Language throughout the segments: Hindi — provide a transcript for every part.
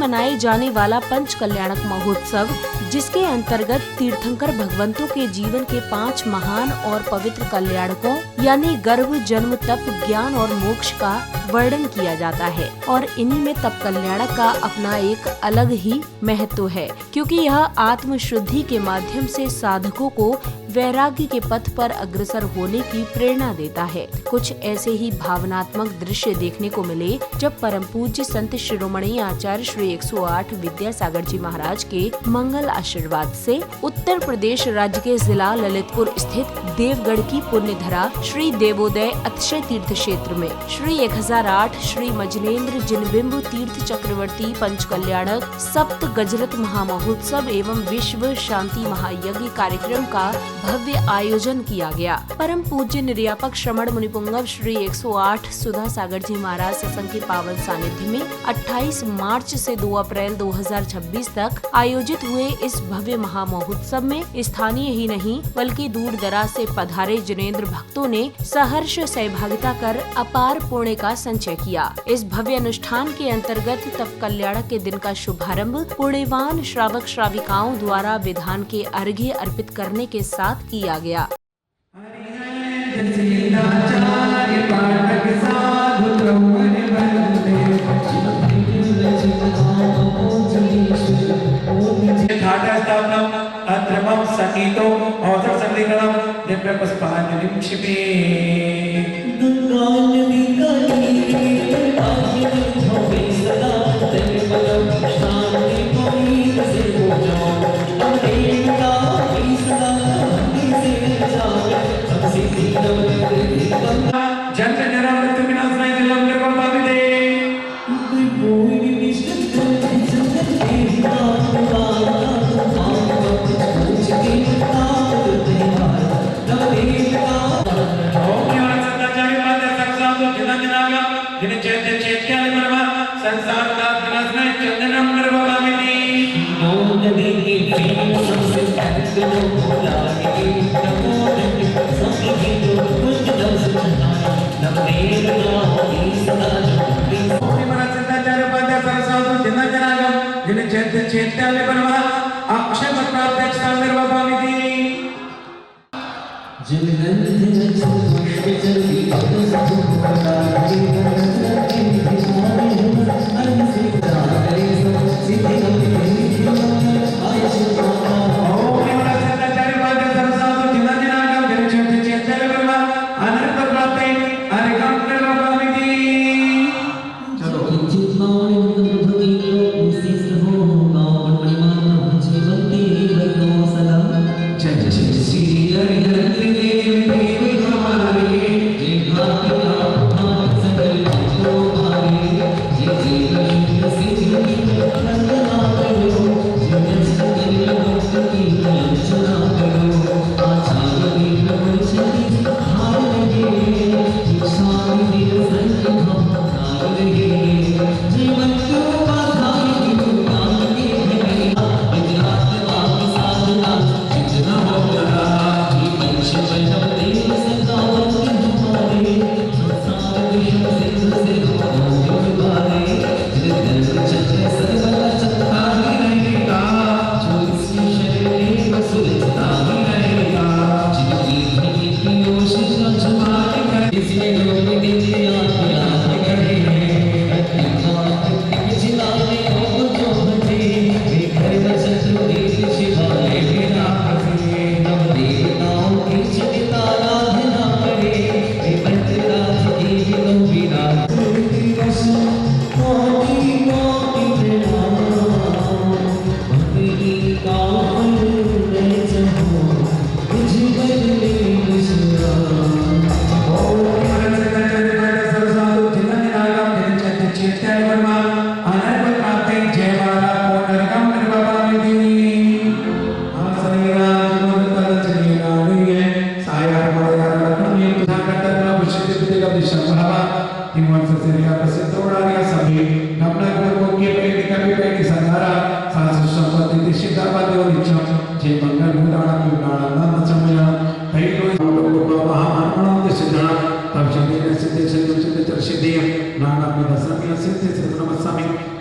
मनाए जाने वाला पंच कल्याणक महोत्सव, जिसके अंतर्गत तीर्थंकर भगवंतों के जीवन के 5 महान और पवित्र कल्याणकों यानी गर्भ, जन्म, तप, ज्ञान और मोक्ष का वर्णन किया जाता है। और इन्हीं में तप कल्याणक का अपना एक अलग ही महत्व है, क्योंकि यह आत्म शुद्धि के माध्यम से साधकों को वैराग्य के पथ पर अग्रसर होने की प्रेरणा देता है। कुछ ऐसे ही भावनात्मक दृश्य देखने को मिले जब परम पूज्य संत शिरोमणि आचार्य श्री 108 विद्यासागर जी महाराज के मंगल आशीर्वाद से उत्तर प्रदेश राज्य के जिला ललितपुर स्थित देवगढ़ की पुण्यधरा श्री देवोदय अतिशय तीर्थ क्षेत्र में श्री 1008 श्री मजलेंद्र जिनबिंब तीर्थ चक्रवर्ती पंच कल्याणक सप्त गजरत महामहोत्सव एवं विश्व शांति महायज्ञ कार्यक्रम का भव्य आयोजन किया गया। परम पूज्य निर्यापक श्रमण मुनिपुंगव श्री 108 सुधा सागर जी महाराज सत्संग के पावन सानिध्य में 28 मार्च से 2 अप्रैल 2026 तक आयोजित हुए इस भव्य महामहोत्सव में स्थानीय ही नहीं बल्कि दूर दराज से पधारे जिनेंद्र भक्तों ने सहर्ष सहभागिता कर अपार पुण्य का संचय किया। इस भव्य अनुष्ठान के अंतर्गत तप कल्याणक के दिन का शुभारंभ पुण्यवान श्रावक श्राविकाओं द्वारा विधान के अर्घ्य अर्पित करने के साथ किया गया।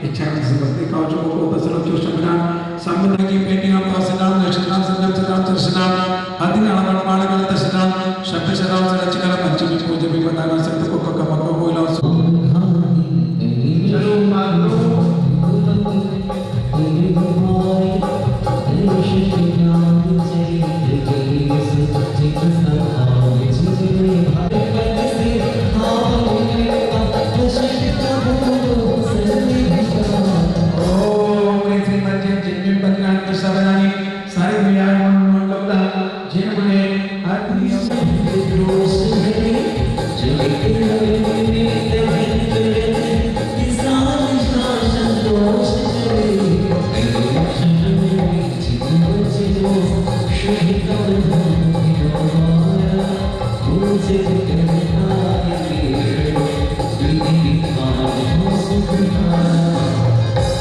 इच्छा भक्ति काजों को बसरों जो शब्दान सामने की पेटियां पासनाम दर्शनाम संगम सदाम दर्शनाम आदिनाम माणगल दर्शनाम शब्द शराब सरचकल पंचमी पूजा भी बताना सत्य को कमको बोला सो चलो मानो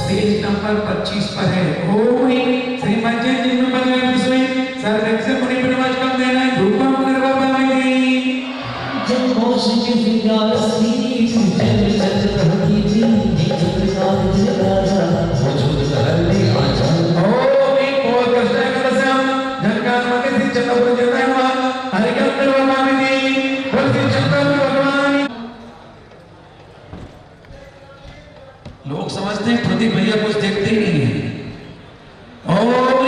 पेज नंबर 25 पर है। ओम श्रीमद जन्म भगवान विष्णु सर्वेक से मुनि प्रवास कर देना है रूपम निर्वापामिति जब मोक्ष के विकासी जब चंद्रमणि जी चंद्र साथ राजा वजूद करने आजा ओम बोल कृष्ण का श्याम जनकान मगे श्री चंद्र जयवा हरिकम निर्वापामिति बोल श्री चंद्र भगवान। लोग समझते हैं प्रदीप भैया कुछ देखते ही नहीं है। ओम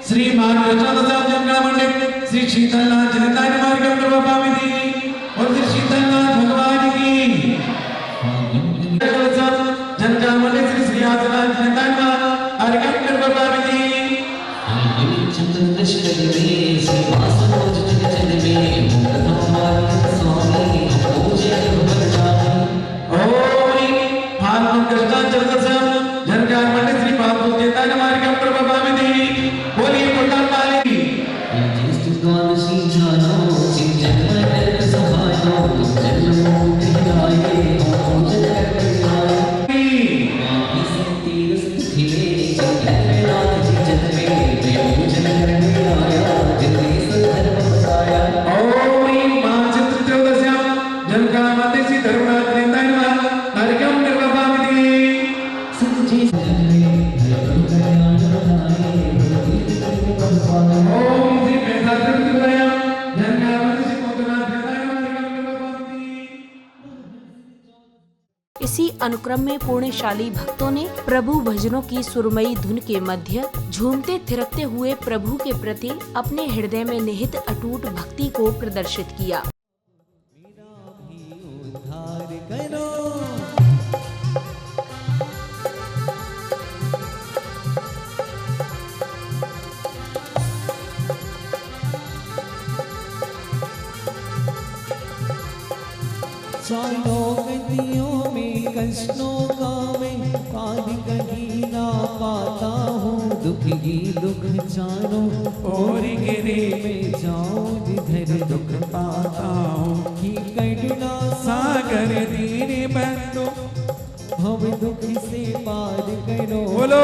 श्री महाराज जंगल मंडल श्री शीतलनाथ जनतान मार्गम प्रभामिति और श्री शीतलनाथ भगवान की जनता मंडल श्री श्री आसनाथ जनतान मार्गम प्रभामिति चंद्र दशरथ में श्री वासुदेव जगत में मुक्तमार्ग स्वामी पूज्य भगवान। ओम फाल्गुन कृष्ण चतुर्दशम जनकार मंडल श्री बाबू जनतान मार्गम प्रभामिति बोलिए कोटल मालिक ज्येष्ठ द्वादशी जानो जन्म सभानो जन्मो विदाये पूजन करते आए इसी तीरथ थिले जगन्नाथ जी जन्मे पूजन करने आया जितने धर्म बताया। ओम मां चतुर्दश्याम जनकार मंडल श्री धर्मनाथ जनतान मार्गम प्रभामिति सच्ची जन्मे धर्म कल्याण बनाए ओम श्री वेदांतराय जनकामणि श्री मोदनाथ जनतान इसी अनुक्रम में पुण्यशाली भक्तों ने प्रभु भजनों की सुरमई धुन के मध्य झूमते थिरकते हुए प्रभु के प्रति अपने हृदय में निहित अटूट भक्ति को प्रदर्शित किया। चारों गतियों में कष्टों का मैं पाद कहीं ना पाता हूँ दुख ही दुख चारों और गिरे में जाऊँ जिधर दुख पाता हूँ कि करुणा सागर दीने बंदो भव दुख से पार करो बोलो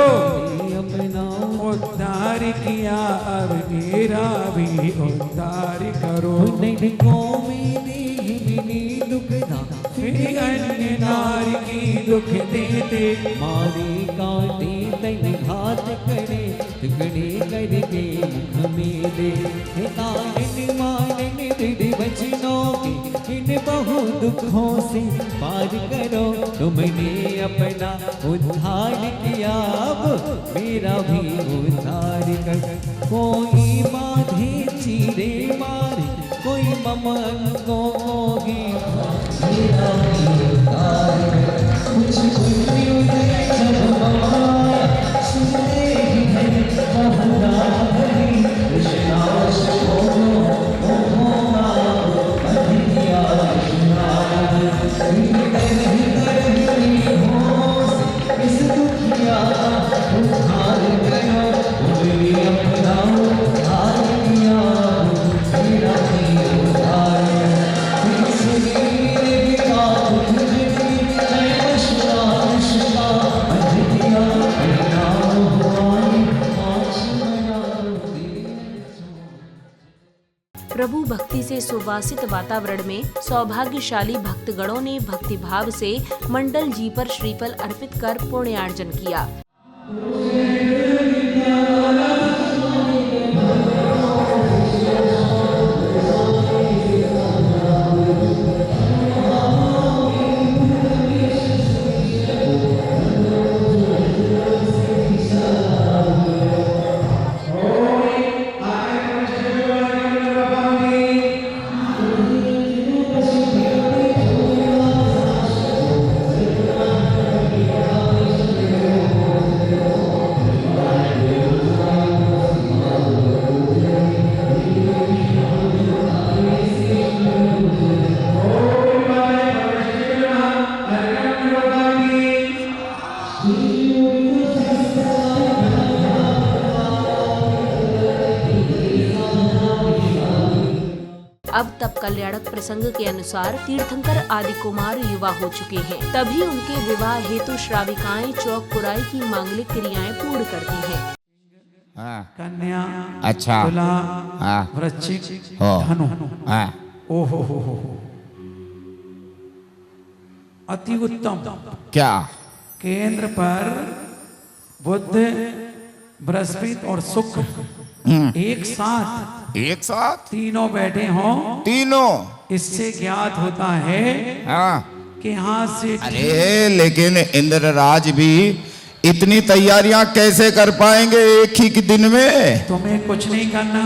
अपना उद्धार किया अब मेरा भी उद्धार करो को मेरे मिली दुख ना फिर अन्य नारी की दुख देते मारे काटे तन घात करे टुकड़े करके मुख में दे तालन मालन दृढ़ वचनों के इन बहु दुखों से पार करो तुमने अपना उद्धार किया अब मेरा भी उद्धार कर कोई बाधे चीरे मारे कोई ममन को होगी मेरा भी उद्धार कर कुछ जब ममाया सुनते ही है बहुधा भरी कृष्णा शोनो ओहोना अधिया कृष्णा इस दुखिया उद्धार करो मेरी अपना उद्धार किया मेरा भी उद्धार प्रभु भक्ति से सुवासित वातावरण में सौभाग्यशाली भक्तगणों ने भक्तिभाव से मंडल जी पर श्रीफल अर्पित कर पुण्यार्जन किया। अब तब कल्याणक प्रसंग के अनुसार तीर्थंकर आदि कुमार युवा हो चुके हैं, तभी उनके विवाह हेतु श्राविकाएं चौक पुराई की मांगलिक क्रियाएं पूर्ण करती हैं। कन्या, अच्छा, तुला, वृश्चिक, धनु। ओहो, अति उत्तम। क्या केंद्र पर बुध, बृहस्पति और शुक्र एक साथ तीनों बैठे हों, तीनों, इससे ज्ञात होता है कि हाथ से। अरे लेकिन इंद्रराज भी इतनी तैयारियां कैसे कर पाएंगे एक ही दिन में? तुम्हें कुछ नहीं करना,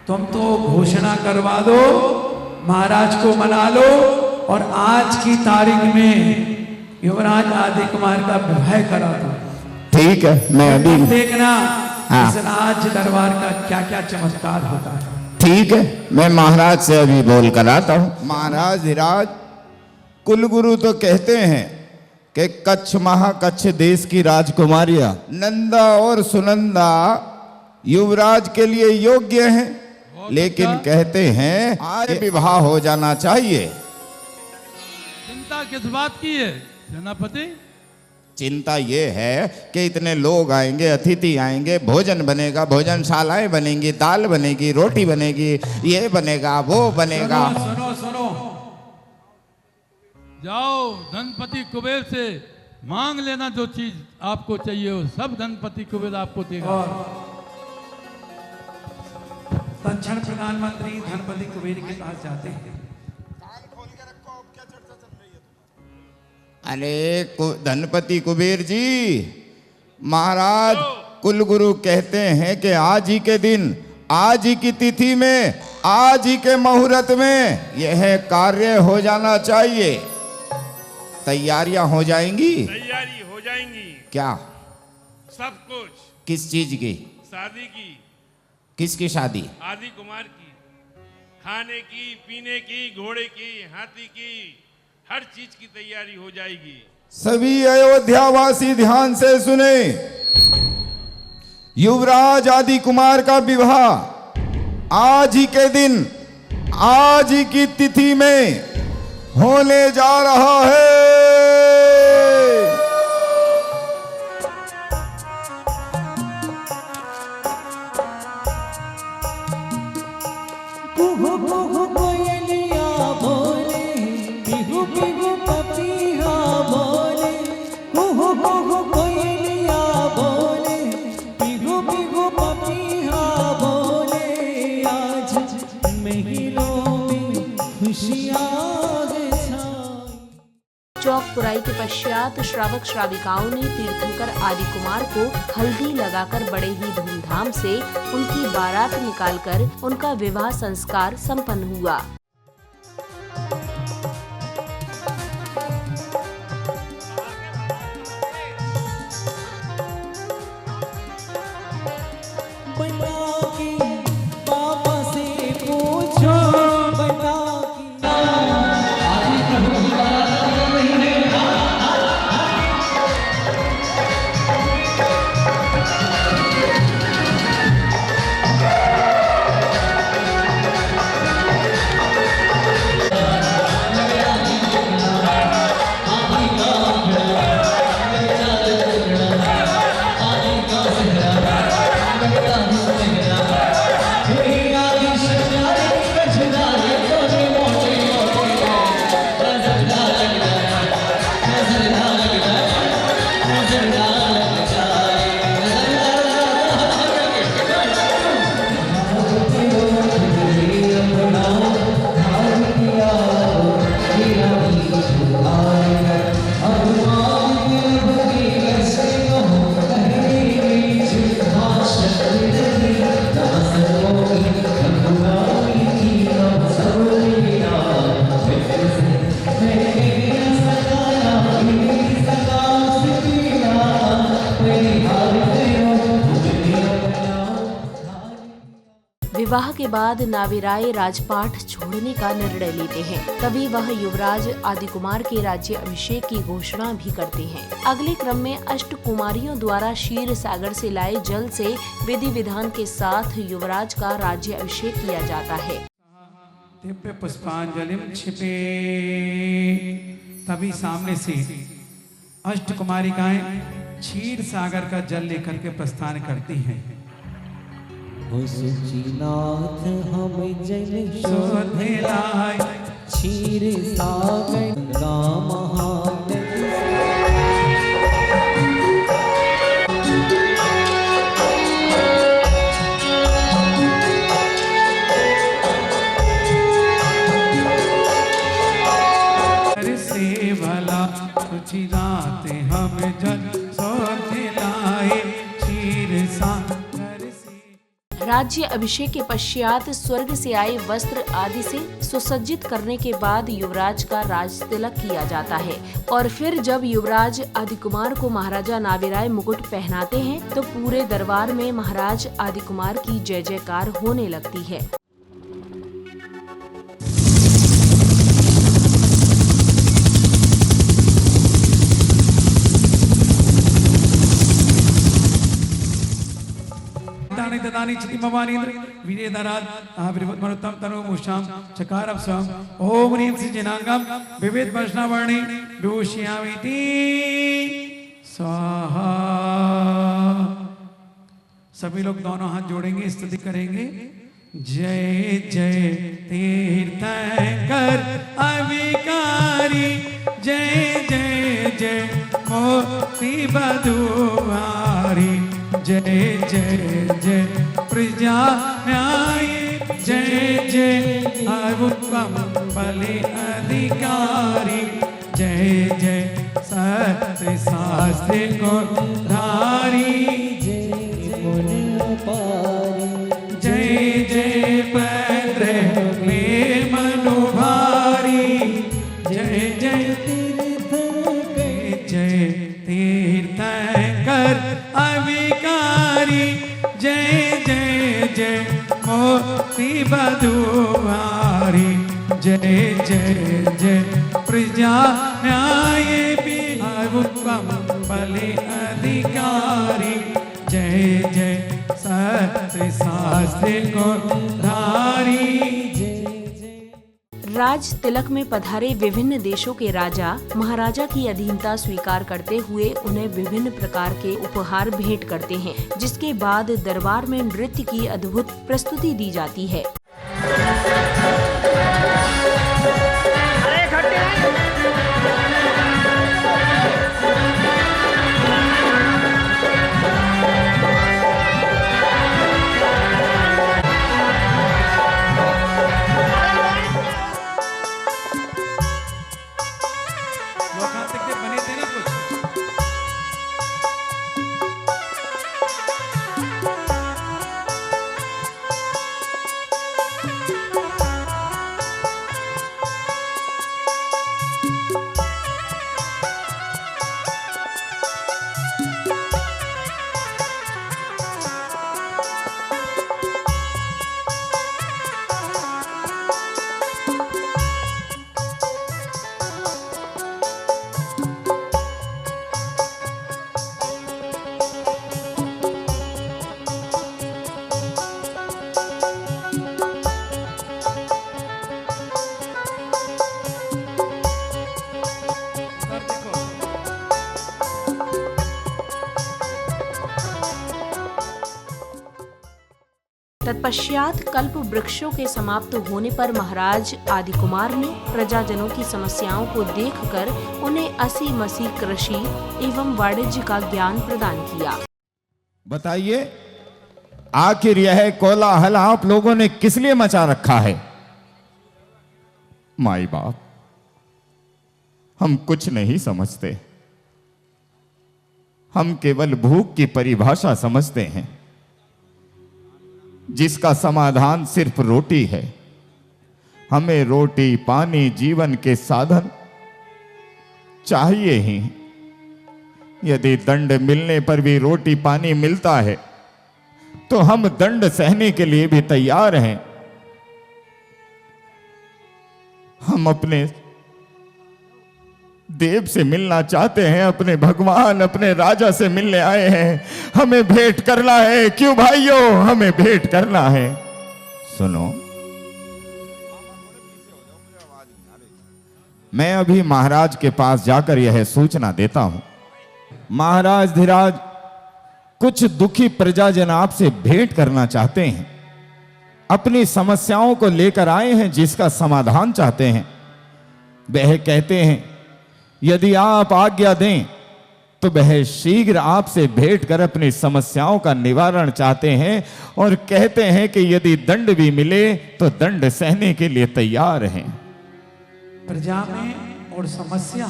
तुम तो घोषणा करवा दो, महाराज को मना लो और आज की तारीख में युवराज आदि कुमार का विवाह करा दो। ठीक है, मैं अभी देखना इस राज दरबार का क्या क्या चमत्कार होता है। ठीक है, मैं महाराज से अभी बोल कर आता हूँ। महाराज धीराज, कुलगुरु तो कहते हैं कि कच्छ महाकच्छ देश की राजकुमारियां नंदा और सुनंदा युवराज के लिए योग्य हैं, लेकिन कहते हैं आज विवाह हो जाना चाहिए। चिंता किस बात की है सेनापति? चिंता ये है कि इतने लोग आएंगे, अतिथि आएंगे, भोजन बनेगा, भोजनशालाएं बनेंगी, दाल बनेगी, रोटी बनेगी, ये बनेगा, वो बनेगा। सुनो, जाओ धनपति कुबेर से मांग लेना, जो चीज आपको चाहिए वो सब धनपति कुबेर आपको देगा। तत्क्षण प्रधानमंत्री धनपति कुबेर के पास जाते हैं। अरे धनपति कुबेर जी, महाराज कुलगुरु कहते हैं कि आज ही के दिन, आज ही की तिथि में, आज ही के मुहूर्त में यह कार्य हो जाना चाहिए। तैयारियां हो जाएंगी? तैयारी हो जाएंगी। क्या? सब कुछ। किस चीज की? शादी की। किसकी शादी? आदि कुमार की। खाने की, पीने की, घोड़े की, हाथी की, हर चीज की तैयारी हो जाएगी। सभी अयोध्यावासी ध्यान से सुने। युवराज आदि कुमार का विवाह आज ही के दिन, आज ही की तिथि में होने जा रहा है। चौक पुराई के पश्चात श्रावक श्राविकाओं ने तीर्थंकर आदि कुमार को हल्दी लगाकर बड़े ही धूमधाम से उनकी बारात निकालकर उनका विवाह संस्कार संपन्न हुआ। विवाह के बाद नाविराय राजपाट छोड़ने का निर्णय लेते हैं। तभी वह युवराज आदिकुमार के राज्य अभिषेक की घोषणा भी करते हैं। अगले क्रम में अष्ट कुमारियों द्वारा क्षीर सागर से लाए जल से विधि विधान के साथ युवराज का राज्य अभिषेक किया जाता है। दिव्य पुष्पांजलिम छिपे, तभी सामने से अष्ट कुमारिकाएं क्षीर सागर का जल लेकर के प्रस्थान करती हैं। सुचीनाथ हम जल शोधे लाए क्षीर सागर का महानदी। से भला सुचीनाथ हम जल शोधे लाए क्षीर सागर से। राज्य अभिषेक के पश्चात स्वर्ग से आए वस्त्र आदि से सुसज्जित करने के बाद युवराज का राज तिलक किया जाता है और फिर जब युवराज आदिकुमार को महाराजा नाविराय मुकुट पहनाते हैं तो पूरे दरबार में महाराज आदिकुमार की जय जयकार होने लगती है। दानी चिति मवानीन्द्र वीरेदराद आविर्भूत मरुतम तनु मुषाम चकारव स्वम ओम ह्रीं श्री जनांगम विविध वैष्णवाणी विभूषयामिति स्वाहा। सभी लोग दोनों हाथ जोड़ेंगे, स्तुति करेंगे। जय जय तीर्थंकर अविकारी, जय जय जय मोती बधुआरी, जय जय जय प्रजा न्याय, जय जय अरुपम बलि अधिकारी, जय जय सत्य शास्त्र को धारी, जय जय पैद्र में मनुभारी, जय जय जय तीर्थंकर अविकारी, जय जय जय मोती बधुआरी, जय जय जय प्रजा न्याय विभुत्वम बलि अधिकारी, जय जय सत्य शास्त्र को धारी। राज तिलक में पधारे विभिन्न देशों के राजा महाराजा की अधीनता स्वीकार करते हुए उन्हें विभिन्न प्रकार के उपहार भेंट करते हैं, जिसके बाद दरबार में नृत्य की अद्भुत प्रस्तुति दी जाती है। तत्पश्चात कल्प वृक्षों के समाप्त होने पर महाराज आदिकुमार ने प्रजाजनों की समस्याओं को देखकर उन्हें असी मसी कृषि एवं वाणिज्य का ज्ञान प्रदान किया। बताइए, आखिर यह कोलाहल आप लोगों ने किस लिए मचा रखा है? माई बाप, हम कुछ नहीं समझते। हम केवल भूख की परिभाषा समझते हैं, जिसका समाधान सिर्फ रोटी है। हमें रोटी पानी जीवन के साधन चाहिए ही। यदि दंड मिलने पर भी रोटी पानी मिलता है तो हम दंड सहने के लिए भी तैयार हैं। हम अपने देव से मिलना चाहते हैं, अपने भगवान, अपने राजा से मिलने आए हैं। हमें भेंट करना है। क्यों भाइयों, हमें भेंट करना है। सुनो, मैं अभी महाराज के पास जाकर यह सूचना देता हूं। महाराज धीराज, कुछ दुखी प्रजाजन आपसे भेंट करना चाहते हैं, अपनी समस्याओं को लेकर आए हैं, जिसका समाधान चाहते हैं। वह कहते हैं यदि आप आज्ञा दें तो वह शीघ्र आपसे भेंट कर अपनी समस्याओं का निवारण चाहते हैं, और कहते हैं कि यदि दंड भी मिले तो दंड सहने के लिए तैयार हैं। प्रजा में और समस्या,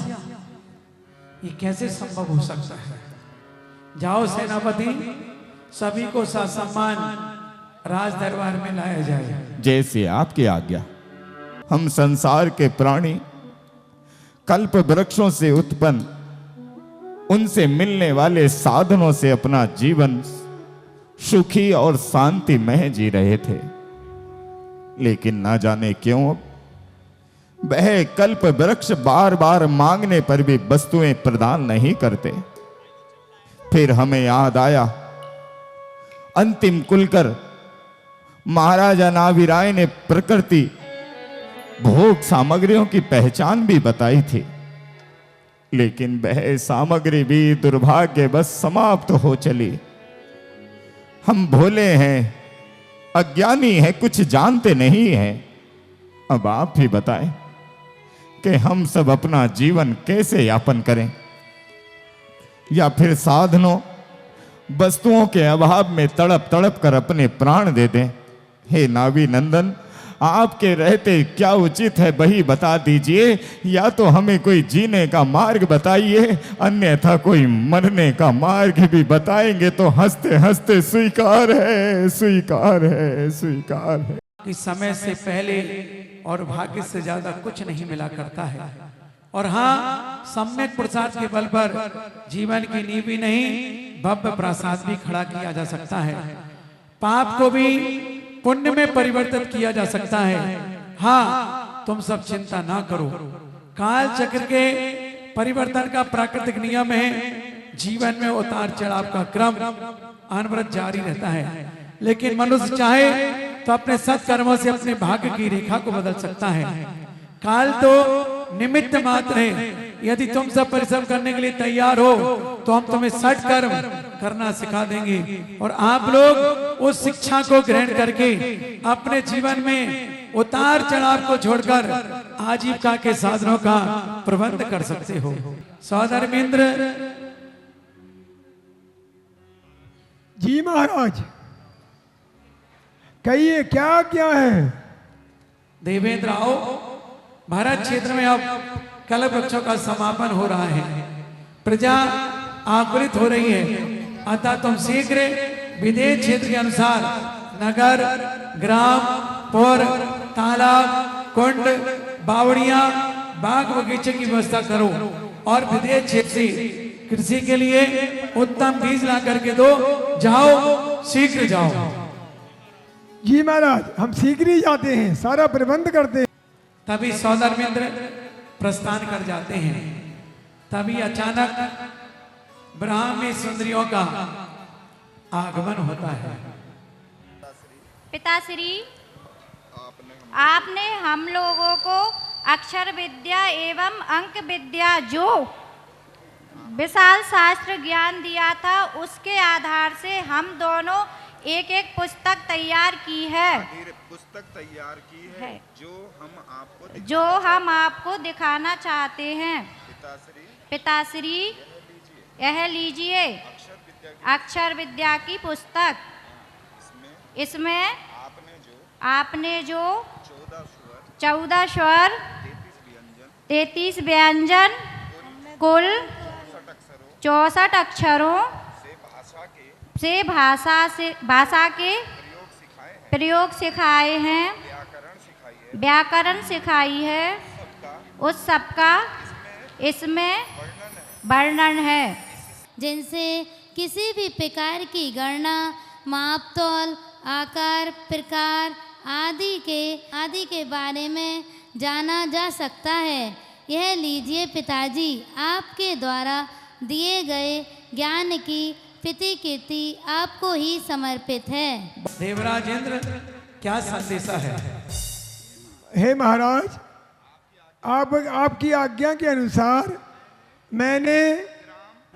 ये कैसे संभव हो सकता है? जाओ सेनापति, सभी को ससम्मान राज दरबार में लाया जाए। जैसे आपकी आज्ञा। हम संसार के प्राणी कल्प वृक्षों से उत्पन्न, उनसे मिलने वाले साधनों से अपना जीवन सुखी और शांतिमय जी रहे थे, लेकिन ना जाने क्यों वह कल्प वृक्ष बार बार मांगने पर भी वस्तुएं प्रदान नहीं करते। फिर हमें याद आया, अंतिम कुलकर महाराजा नाभिराय ने प्रकृति भोग सामग्रियों की पहचान भी बताई थी, लेकिन वह सामग्री भी दुर्भाग्यवश समाप्त हो चली। हम भोले हैं, अज्ञानी हैं, कुछ जानते नहीं हैं। अब आप ही बताएं कि हम सब अपना जीवन कैसे यापन करें, या फिर साधनों वस्तुओं के अभाव में तड़प तड़प कर अपने प्राण दे दें। हे नाभि नंदन, आपके रहते क्या उचित है वही बता दीजिए, या तो हमें कोई जीने का मार्ग बताइए, अन्यथा कोई मरने का मार्ग भी बताएंगे तो हंसते हंसते स्वीकार है, स्वीकार है, स्वीकार है। कि समय से पहले और भाग्य से ज्यादा कुछ नहीं मिला करता है, और हाँ, सम्यक पुरुषार्थ के बल पर जीवन की नींव भी नहीं, भव्य प्रासाद भी खड़ा किया जा सकता है। पाप को भी पुण्य में परिवर्तित किया जा सकता है। हाँ, तुम सब चिंता ना करो। काल चक्र के परिवर्तन का प्राकृतिक नियम है। जीवन में उतार चढ़ाव का क्रम अनवरत जारी रहता है, लेकिन मनुष्य चाहे तो अपने सत्कर्मों से अपने भाग्य की रेखा को बदल सकता है। काल तो निमित्त मात्र है। यदि तुम सब परिश्रम करने के लिए तैयार हो तो हम तुम्हें सठ कर्म करना सिखा देंगे, और आप लोग उस शिक्षा को ग्रहण करके अपने जीवन में उतार चढ़ाव को छोड़कर आजीविका के साधनों का प्रबंध कर सकते हो। सौधर्मेंद्र जी महाराज, कहिए क्या क्या है? देवेंद्र आओ, भारत क्षेत्र में अब कल्प वृक्षों का समापन हो रहा है। प्रजा आकुलित हो रही है, अतः तुम शीघ्र विदेश क्षेत्र के अनुसार नगर, ग्राम, पुर, तालाब, कुंड, बावड़ियां, बाग बगीचे की व्यवस्था करो, और विदेश क्षेत्र से कृषि के लिए उत्तम बीज ला करके दो। जाओ, शीघ्र जाओ। जी महाराज, हम शीघ्र ही जाते हैं, सारा प्रबंध करते हैं। तभी सौधर्मेंद्र प्रस्थान कर जाते हैं। तभी अचानक ब्रह्म में सुंदरियों का आगमन होता है। पिताश्री, आपने हम लोगों को अक्षर विद्या एवं अंक विद्या जो विशाल शास्त्र ज्ञान दिया था, उसके आधार से हम दोनों एक एक पुस्तक तैयार की है। पुस्तक तैयार की है जो हम आपको दिखाना चाहते हैं। पिताश्री, यह लीजिए अक्षर विद्या की पुस्तक। इसमें आपने जो 14 स्वर, 33 व्यंजन, कुल 64 अक्षरों से भाषा के प्रयोग सिखाए हैं, व्याकरण सिखाई है, उस सब का इसमें वर्णन है। जिनसे किसी भी प्रकार की गणना मापतौल, आकार, प्रकार आदि के बारे में जाना जा सकता है। यह लीजिए पिताजी, आपके द्वारा दिए गए ज्ञान की प्रतिकृति आपको ही समर्पित है। देवराज इंद्र, क्या संदेशा है? हे महाराज, आपकी आज्ञा के अनुसार मैंने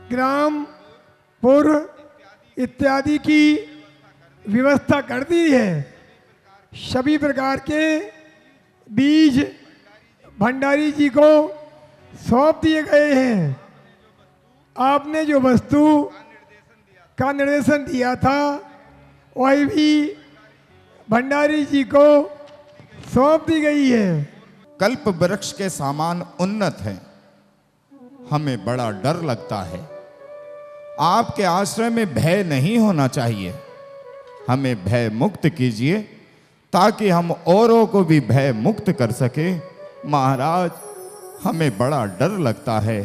ग्राम, पुर इत्यादि की व्यवस्था कर दी है। सभी प्रकार के बीज भंडारी जी को सौंप दिए गए हैं। आपने जो वस्तु का निर्देशन दिया था वही भी भंडारी जी को सौंप दी गई है। कल्प वृक्ष के समान उन्नत है, हमें बड़ा डर लगता है। आपके आश्रय में भय नहीं होना चाहिए, हमें भय मुक्त कीजिए ताकि हम औरों को भी भय मुक्त कर सके। महाराज, हमें बड़ा डर लगता है।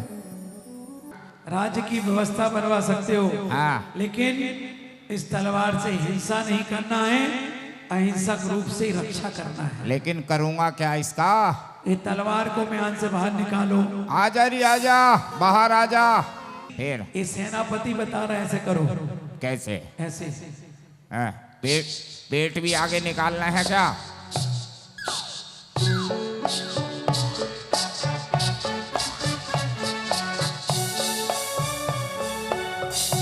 राज्य की व्यवस्था बनवा सकते हो, हाँ। लेकिन इस तलवार से हिंसा नहीं करना है, अहिंसक रूप से रक्षा करना है। लेकिन करूंगा क्या इसका? ये तलवार को म्यान से बाहर निकालो। आजा री आजा, बाहर आजा। फिर ये सेनापति बता रहे ऐसे करो। कैसे? ऐसे पेट भी आगे निकालना है क्या?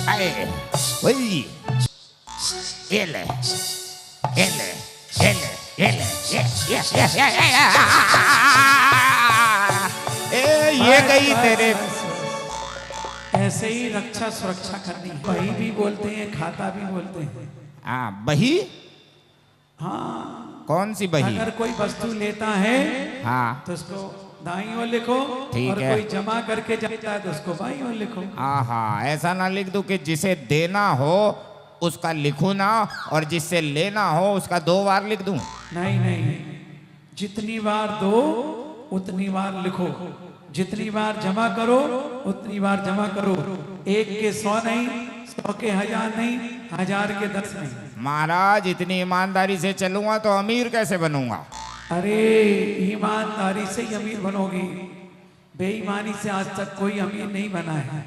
अरे वही ये ले, ये ले, ये ले, ये ले, ये गई तेरे। ऐसे ही रक्षा सुरक्षा करनी है। बही भी बोलते हैं, खाता भी बोलते हैं। हाँ, बही? हाँ। कौन सी बही? अगर कोई वस्तु लेता है, हाँ, तो उसको दाईं ओर लिखो। ठीक और है। कोई जमा करके जाता है तो उसको बाईं ओर लिखो। हाँ, ऐसा ना लिख दूं कि जिसे देना हो उसका लिखूं ना, और जिससे लेना हो उसका 2 बार लिख दूं। नहीं, जितनी बार दो उतनी बार लिखो, जितनी बार जमा करो उतनी बार जमा करो। 1 के 100 नहीं, 100 के 1000 नहीं, 1000 के 10 नहीं। महाराज, इतनी ईमानदारी से चलूंगा तो अमीर कैसे बनूंगा? अरे ईमानदारी से ही अमीर बनोगी, बेईमानी से आज तक कोई अमीर नहीं बना है।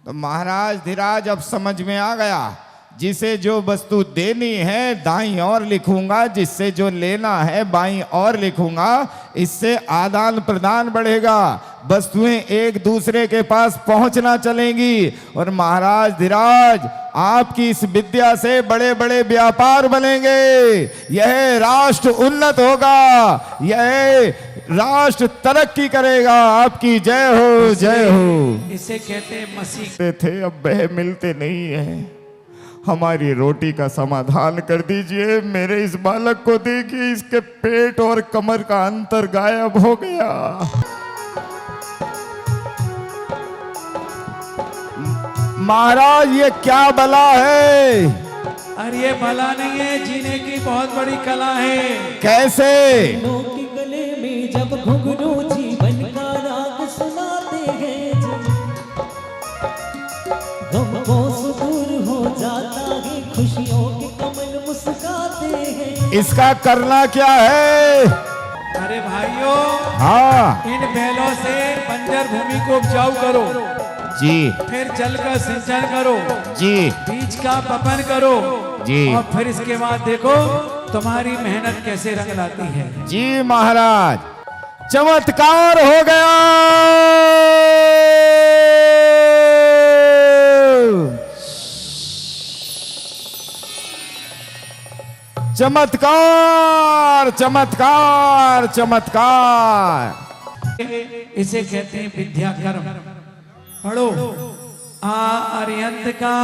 तो महाराज धीराज, अब समझ में आ गया। जिसे जो वस्तु देनी है दाईं ओर लिखूंगा, जिससे जो लेना है बाईं ओर लिखूंगा। इससे आदान प्रदान बढ़ेगा, वस्तुएं एक दूसरे के पास पहुंचना चलेंगी। और महाराज धीराज, आपकी इस विद्या से बड़े बड़े व्यापार बनेंगे। यह राष्ट्र उन्नत होगा, यह राष्ट्र तरक्की करेगा। आपकी जय हो, जय हो। इसे कहते हैं मसीह। थे अब वह मिलते नहीं है, हमारी रोटी का समाधान कर दीजिए। मेरे इस बालक को देखिए, इसके पेट और कमर का अंतर गायब हो गया। महाराज, ये क्या बला है? अरे ये भला नहीं है, जीने की बहुत बड़ी कला है। कैसे? के गले में जब घुंघरू जीवन का राग सुनाते हैं जी, गम को दूर हो जाता है, खुशियों के कमल मुस्काते हैं। इसका करना क्या है? अरे भाइयों, हाँ, इन बैलों से बंजर भूमि को उपजाऊ करो जी, फिर जल का सिंचन करो जी, बीज का वपन करो जी, और फिर इसके बाद देखो तुम्हारी मेहनत कैसे रंग लाती है। जी महाराज, चमत्कार हो गया। चमत्कार, चमत्कार, चमत्कार। इसे कहते हैं विद्या कर्म। पढ़ो। आ अरिहंत का,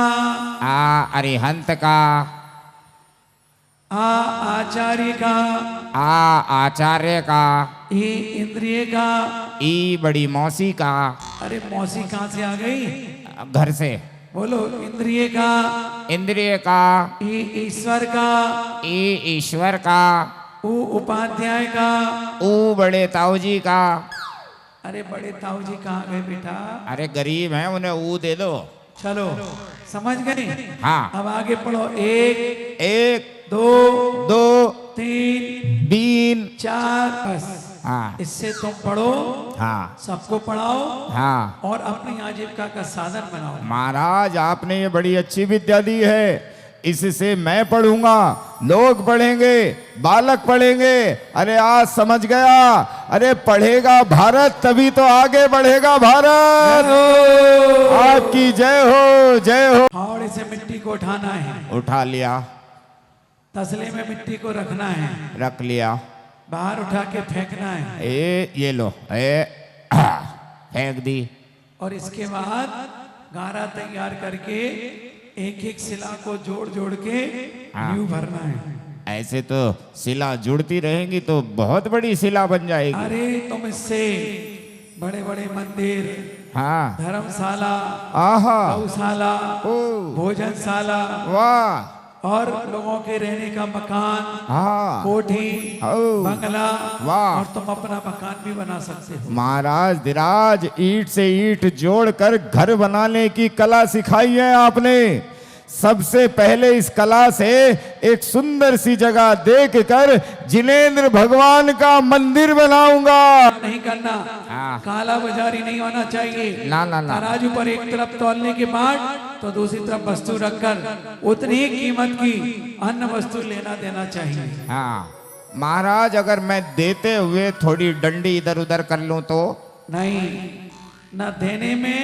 आ अरिहंत का, आ आचार्य का, आ आचार्य का, ई इंद्रिय का, ई बड़ी मौसी का। अरे मौसी कहाँ से आ गई? घर से। बोलो। इंद्रिय का, इंद्रिय का, ई ईश्वर का, ई ईश्वर का, ऊ उपाध्याय का, ऊ बड़े ताऊजी का। अरे बड़े ताऊ जी कहाँ गए बेटा? अरे गरीब हैं, उन्हें ऊ दे दो। चलो समझ गए? हाँ। अब आगे पढ़ो। एक, एक, दो, दो, तीन, तीन, चार, बस। हाँ। इससे तुम पढ़ो, हाँ, सबको पढ़ाओ, हाँ, और अपनी आजीविका का साधन बनाओ। महाराज आपने ये बड़ी अच्छी विद्या दी है, इससे मैं पढ़ूंगा, लोग पढ़ेंगे, बालक पढ़ेंगे। अरे आज समझ गया, अरे पढ़ेगा भारत तभी तो आगे बढ़ेगा भारत। आपकी जय हो, जय हो। फावड़े से मिट्टी को उठाना है, उठा लिया, तसले में मिट्टी को रखना है, रख लिया, बाहर उठा के फेंकना है। ये लो, फेंक दी। और इसके बाद गारा तैयार करके एक एक शिला को जोड़ जोड़ के नींव भरना है। ऐसे तो शिला जुड़ती रहेंगी तो बहुत बड़ी शिला बन जाएगी। अरे तुम इससे बड़े बड़े मंदिर, हाँ, धर्मशाला, आहा, गौशाला, ओ, भोजनशाला, वाह, और लोगों के रहने का मकान, हाँ, कोठी, ओ, बंगला, वाह, और तुम अपना मकान भी बना सकते हो। महाराज धीराज ईंट से ईंट जोड़कर घर बनाने की कला सिखाई है आपने। सबसे पहले इस कला से एक सुंदर सी जगह देखकर जिनेंद्र भगवान का मंदिर बनाऊंगा। नहीं करना, हाँ, काला बाजारी नहीं होना चाहिए। ना ना ना, तराजू पर एक तरफ तौलने के बाद तो दूसरी तरफ वस्तु रखकर उतनी ही कीमत की अन्य वस्तु लेना देना चाहिए। हाँ महाराज, अगर मैं देते हुए थोड़ी डंडी इधर उधर कर लूं तो? नहीं, न देने में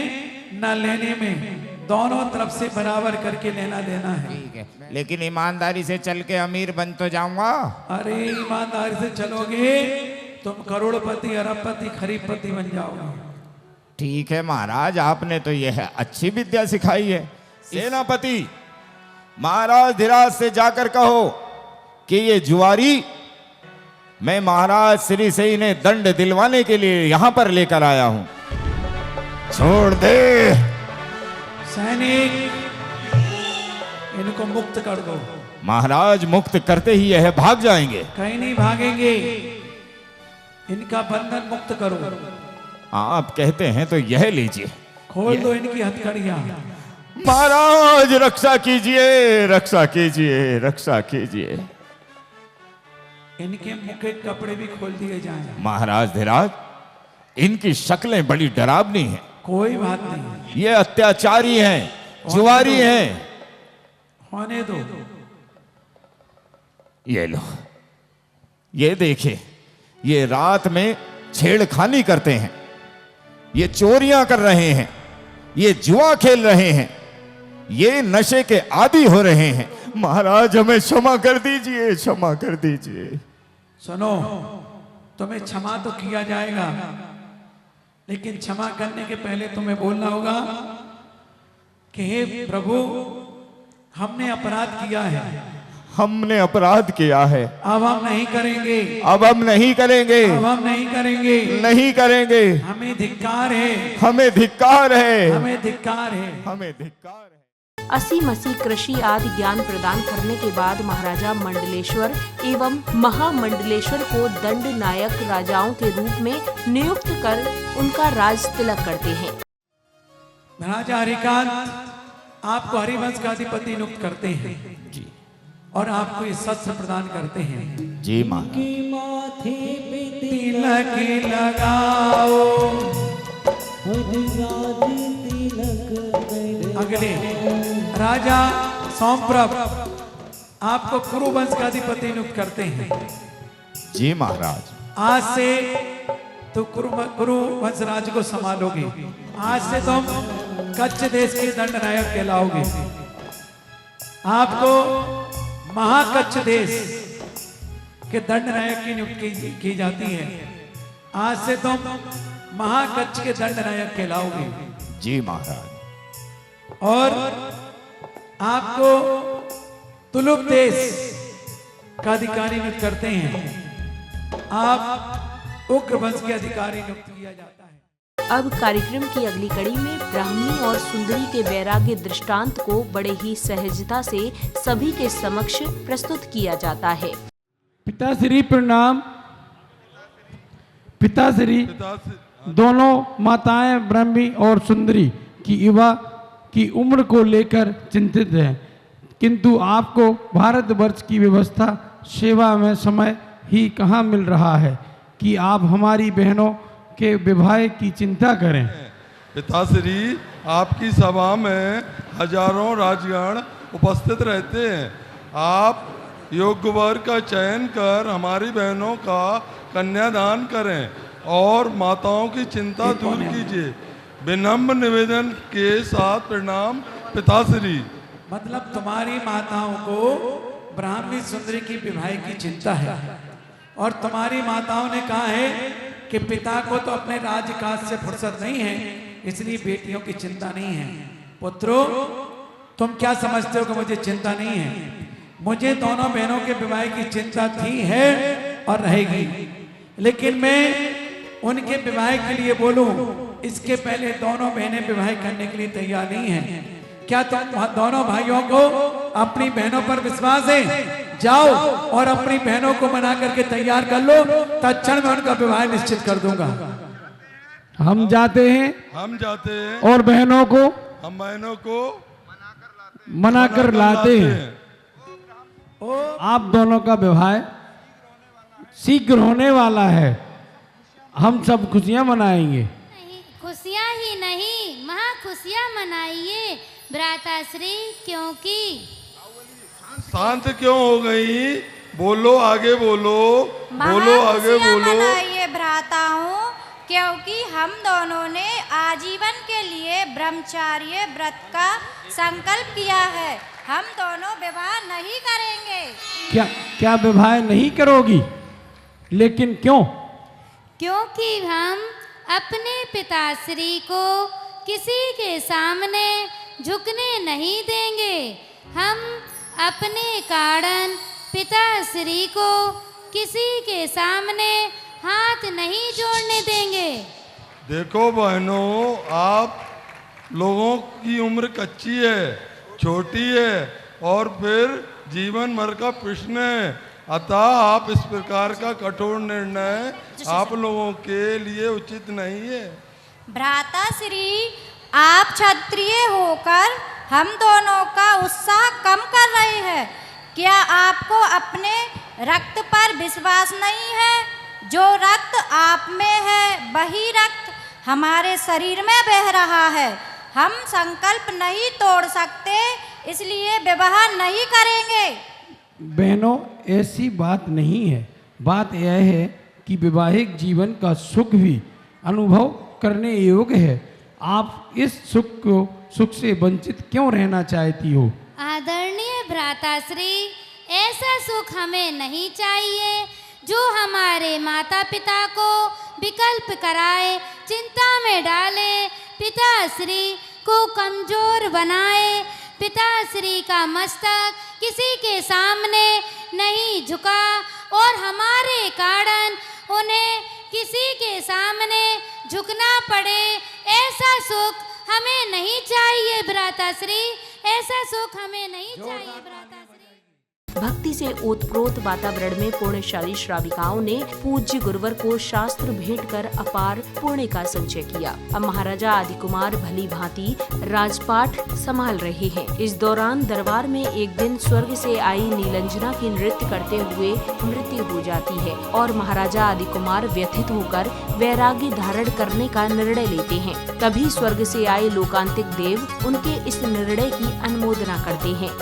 न लेने में, दोनों तरफ से बराबर करके लेना देना है। ठीक है, लेकिन ईमानदारी से चल के अमीर बन तो जाऊंगा। अरे ईमानदारी से चलोगे तुम करोड़पति, अरबपति, खरीबपति बन जाओगे। ठीक है महाराज, आपने तो यह अच्छी विद्या सिखाई है। सेनापति महाराज धीराज से जाकर कहो कि ये जुआरी मैं महाराज श्री से इन्हें दंड दिलवाने के लिए यहां पर लेकर आया हूं। छोड़ दे सैनिक, इनको मुक्त कर दो। महाराज मुक्त करते ही यह भाग जाएंगे। कहीं नहीं भागेंगे, इनका बंधन मुक्त करो। आप कहते हैं तो यह लीजिए, खोल दो इनकी हथकड़ियां। महाराज रक्षा कीजिए, रक्षा कीजिए, रक्षा कीजिए। इनके मुख के कपड़े भी खोल दिए जाएं। महाराज धीराज, इनकी शक्लें बड़ी डरावनी हैं। कोई बात नहीं, ये अत्याचारी हैं, जुआरी हैं। होने दो। ये लो, ये देखिए, ये रात में छेड़खानी करते हैं, ये चोरियां कर रहे हैं, ये जुआ खेल रहे हैं, ये नशे के आदी हो रहे हैं। महाराज हमें क्षमा कर दीजिए, क्षमा कर दीजिए। सुनो, तुम्हें क्षमा तो किया जाएगा, लेकिन क्षमा करने के पहले तुम्हें बोलना होगा कि हे प्रभु, हमने अपराध किया है, हमने अपराध किया है, अब हम नहीं करेंगे, अब हम नहीं करेंगे, अब हम नहीं करेंगे, नहीं करेंगे। हमें धिक्कार है, हमें धिक्कार है, हमें धिक्कार है, हमें धिक्कार है। असी मसी कृषि आदि ज्ञान प्रदान करने के बाद महाराजा मंडलेश्वर एवं महामंडलेश्वर को दंड नायक राजाओं के रूप में नियुक्त कर उनका राज तिलक करते हैं। राजा हरिकांत आपको हरिवंश का अधिपति नियुक्त करते हैं जी, और आपको ये शस्त्र प्रदान करते हैं। जी महाराज। माथे पे तिलक लगाओ, अगले राजा सोमप्रभ आपको कुरु वंश का अधिपति नियुक्त करते हैं। जी महाराज। आज से तो कुरु वंश राज्य को संभालोगे। आज से तुम कच्छ देश के दंड नायक कहलाओगे। आपको महाकच्छ देश के दंड नायक की नियुक्ति की जाती है। आज से तुम महाकच्छ के दंड नायक कहलाओगे। जी महाराज। और आपको तुलुप देश का अधिकारी नियुक्त करते हैं। आप उग्र वंश के अधिकारी नियुक्त किया जाता है। अब कार्यक्रम की अगली कड़ी में ब्राह्मणी और सुंदरी के वैराग्य दृष्टांत को बड़े ही सहजता से सभी के समक्ष प्रस्तुत किया जाता है। पिताश्री प्रणाम। पिताश्री दोनों माताएं ब्राह्मणी और सुंदरी की विवाह की उम्र को लेकर चिंतित हैं, किंतु आपको भारतवर्ष की व्यवस्था सेवा में समय ही कहाँ मिल रहा है कि आप हमारी बहनों के विवाह की चिंता करें। पिताश्री, आपकी सभा में हजारों राजगण उपस्थित रहते हैं। आप योग्य वर का चयन कर हमारी बहनों का कन्यादान करें और माताओं की चिंता दूर कीजिए। विनम्र निवेदन के साथ प्रणाम पिताश्री। मतलब तुम्हारी माताओं को ब्राह्मणी सुंदरी की विवाह की चिंता है और तुम्हारी माताओं ने कहा है कि पिता को तो अपने राजकाज से फुर्सत नहीं है, इसलिए बेटियों की चिंता नहीं है। पुत्रों, तुम क्या समझते हो कि मुझे चिंता नहीं है? मुझे दोनों बहनों के विवाह की चिंता थी, है और रहेगी, लेकिन मैं उनके विवाह के लिए बोलूं इसके पहले दोनों बहनें विवाह करने के लिए तैयार नहीं हैं। क्या तुम दोनों भाइयों को अपनी बहनों पर विश्वास है? जाओ और अपनी बहनों को मना करके तैयार कर लो, तत्क्षण में उनका विवाह निश्चित कर दूंगा। हम जाते हैं और बहनों को हम बहनों को मना कर लाते हैं। आप दोनों का विवाह शीघ्र होने वाला है, हम सब खुशियां मनाएंगे। खुशियां ही नहीं, महा खुशियां मनाइए भ्राताश्री। क्योंकि शांत क्यों हो गई? बोलो, आगे बोलो, बोलो, आगे बोलो। मनाइए भ्राताओं, क्योंकि हम दोनों ने आजीवन के लिए ब्रह्मचार्य व्रत का संकल्प किया है। हम दोनों विवाह नहीं करेंगे। क्या विवाह नहीं करोगी? लेकिन क्यों? क्योंकि हम अपने पिताश्री को किसी के सामने झुकने नहीं देंगे। हम अपने कारण पिताश्री को किसी के सामने हाथ नहीं जोड़ने देंगे। देखो बहनों, आप लोगों की उम्र कच्ची है, छोटी है और फिर जीवन भर का प्रश्न है, अतः आप इस प्रकार का कठोर निर्णय आप लोगों के लिए उचित नहीं है। भ्राताश्री, आप क्षत्रिय होकर हम दोनों का उत्साह कम कर रहे हैं। क्या आपको अपने रक्त पर विश्वास नहीं है? जो रक्त आप में है वही रक्त हमारे शरीर में बह रहा है। हम संकल्प नहीं तोड़ सकते, इसलिए विवाह नहीं करेंगे। बहनों, ऐसी बात नहीं है। बात यह है कि वैवाहिक जीवन का सुख भी अनुभव करने योग्य है। आप इस सुख से वंचित क्यों रहना चाहती हो? आदरणीय भ्राताश्री, ऐसा सुख हमें नहीं चाहिए जो हमारे माता पिता को विकल्प कराए, चिंता में डाले, पिताश्री को कमजोर बनाए। पिताश्री का मस्तक किसी के सामने नहीं झुका और हमारे कारण उन्हें किसी के सामने झुकना पड़े, ऐसा सुख हमें नहीं चाहिए भ्राताश्री। ऐसा सुख हमें नहीं चाहिए भ्राताश्री। भक्ति से ओतप्रोत वातावरण में पुण्यशाली श्राविकाओं ने पूज्य गुरुवर को शास्त्र भेंट कर अपार पुण्य का संचय किया। अब महाराजा आदिकुमार भली भांति राजपाट संभाल रहे हैं। इस दौरान दरबार में एक दिन स्वर्ग से आई नीलंजना की नृत्य करते हुए मृत्यु हो जाती है और महाराजा आदिकुमार व्यथित होकर वैराग्य धारण करने का निर्णय लेते हैं। तभी स्वर्ग से आए लोकांतिक देव उनके इस निर्णय की अनुमोदना करते हैं।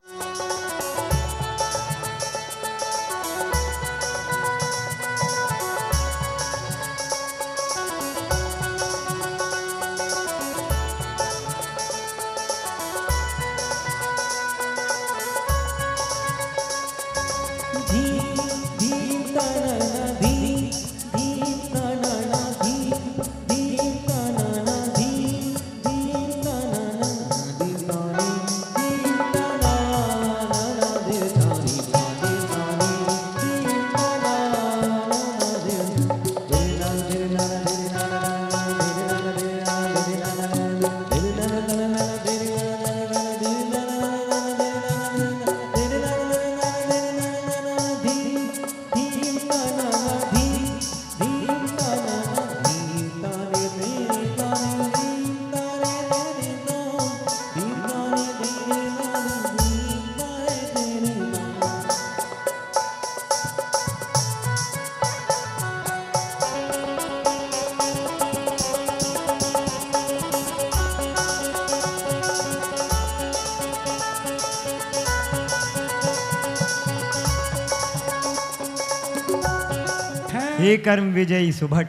हे कर्म विजयी सुभट,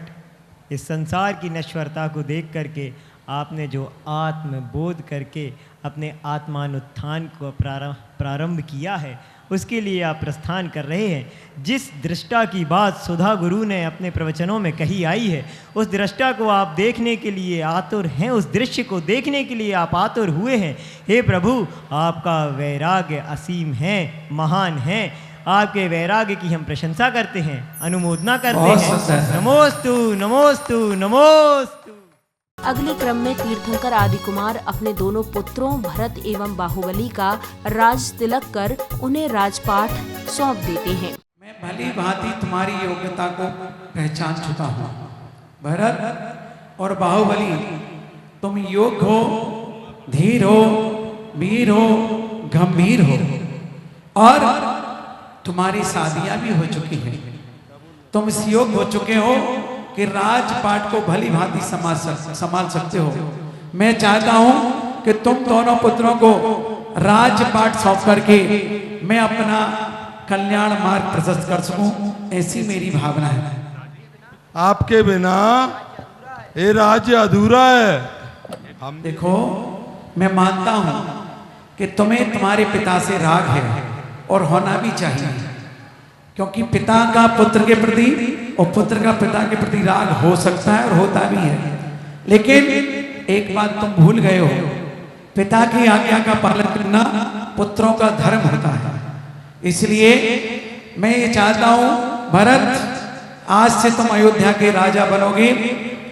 इस संसार की नश्वरता को देख करके आपने जो आत्मबोध करके अपने आत्मानुत्थान को प्रारंभ किया है, उसके लिए आप प्रस्थान कर रहे हैं। जिस दृष्टा की बात सुधा गुरु ने अपने प्रवचनों में कही आई है, उस दृष्टा को आप देखने के लिए आतुर हैं, उस दृश्य को देखने के लिए आप आतुर हुए हैं। हे प्रभु, आपका वैराग्य असीम है, महान है। आपके वैराग्य की हम प्रशंसा करते हैं, अनुमोदना करते हैं। नमोस्तु नमोस्तु नमोस्तु। अगले क्रम में तीर्थंकर आदि कुमार अपने दोनों पुत्रों भरत एवं बाहुबली का राज तिलक कर उन्हें राजपाट सौंप देते हैं। मैं भली भांति तुम्हारी योग्यता को पहचान चुका हूँ। भरत और बाहुबली, तुम योग्य हो, धीर हो, वीर हो, गंभीर हो, और तुम्हारी शादियां भी हो चुकी हैं। तुम इस योग्य हो चुके हो कि राजपाट को भली भांति संभाल सकते हो। मैं चाहता हूं कि तुम दोनों पुत्रों को राजपाट सौंप करके मैं अपना कल्याण मार्ग प्रशस्त कर सकूं, ऐसी मेरी भावना है। आपके बिना ये राज्य अधूरा है। हम देखो, मैं मानता हूं कि तुम्हें तुम्हारे पिता से राग है और होना भी चाहिए, क्योंकि पिता का पुत्र के प्रति और पुत्र का पिता के प्रति राग हो सकता है और होता भी है। लेकिन एक बात तुम भूल गए हो, पिता की आज्ञा का पालन करना पुत्रों का धर्म होता है। इसलिए मैं ये चाहता हूं, भरत, आज से तुम अयोध्या के राजा बनोगे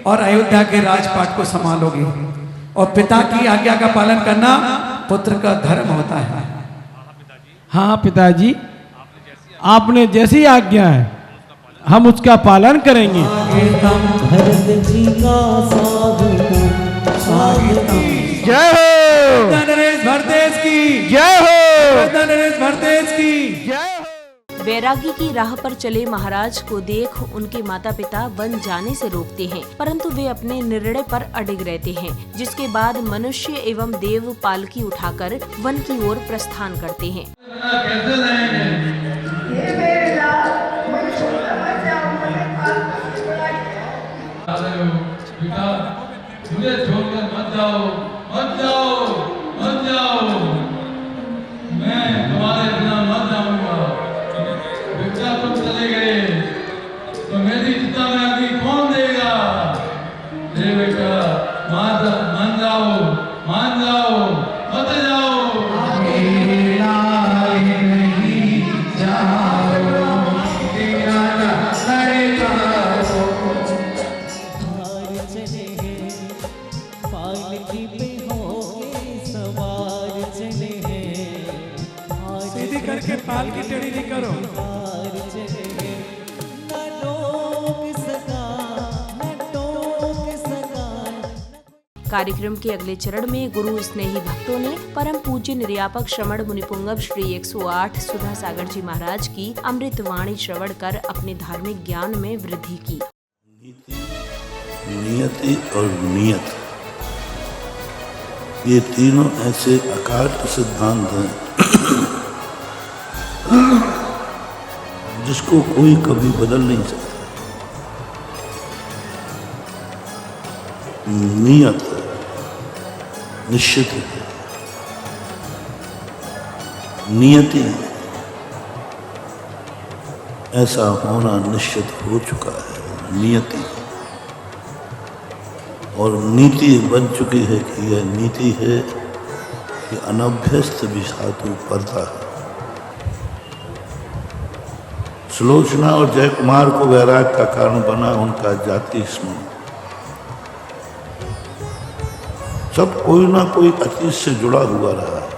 और अयोध्या के राजपाट को संभालोगे, और पिता की आज्ञा का पालन करना पुत्र का धर्म होता है। हाँ पिताजी, आपने जैसी आज्ञा है हम उसका पालन करेंगे। भरत जी का जय हो, नरेश भरतेश की जय हो, नरेश भरतेश की जय हो। वैरागी की राह पर चले महाराज को देख उनके माता पिता वन जाने से रोकते हैं, परंतु वे अपने निर्णय पर अडिग रहते हैं, जिसके बाद मनुष्य एवं देव पालकी उठाकर वन की ओर प्रस्थान करते हैं। मुझे छोड़कर मत जाओ, मत जाओ, मत जाओ। मैं तुम्हारे बिना मत जाऊंगा। बेटा तुम चले गए तो मेरी चिता में अभी कौन देगा? बेटा मान जाओ, मान जाओ, मत जाओ। करके पाल की टेढ़ी नहीं करो। कार्यक्रम के अगले चरण में गुरु स्नेही भक्तों ने परम पूज्य निर्यापक श्रवण मुनिपुंगव श्री 108 सुधा सागर जी महाराज की अमृत वाणी श्रवण कर अपने धार्मिक ज्ञान में वृद्धि की। नियति और नियत, ये तीनों ऐसे अकाट्य सिद्धांत हैं जिसको कोई कभी बदल नहीं सकता। नियत निश्चित है, नियति ऐसा होना निश्चित हो चुका है। नियति और नीति बन चुकी है कि यह नीति है कि अनभ्यस्त विषातु पर्दा है। सुलोचना और जय कुमार को वैराग का कारण बना उनका जाति स्मरण। सब कोई ना कोई अतीत से जुड़ा हुआ रहा है।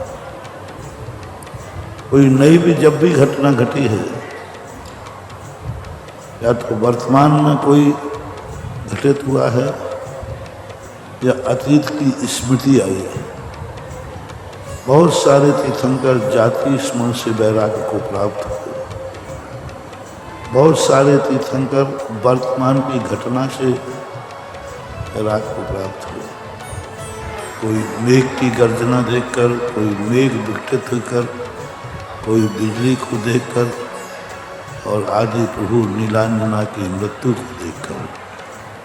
कोई नई भी जब भी घटना घटी है, या तो वर्तमान में कोई घटित हुआ है या अतीत की स्मृति आई है। बहुत सारे तीर्थंकर जाति स्मरण से वैराग्य को प्राप्त हुए। बहुत सारे तीर्थंकर वर्तमान की घटना से वैराग्य को प्राप्त हुए। कोई मेघ की गर्जना देखकर, कोई मेघ विकटित होकर, कोई बिजली को देखकर, और आदि प्रभु नीलांजना की मृत्यु को देखकर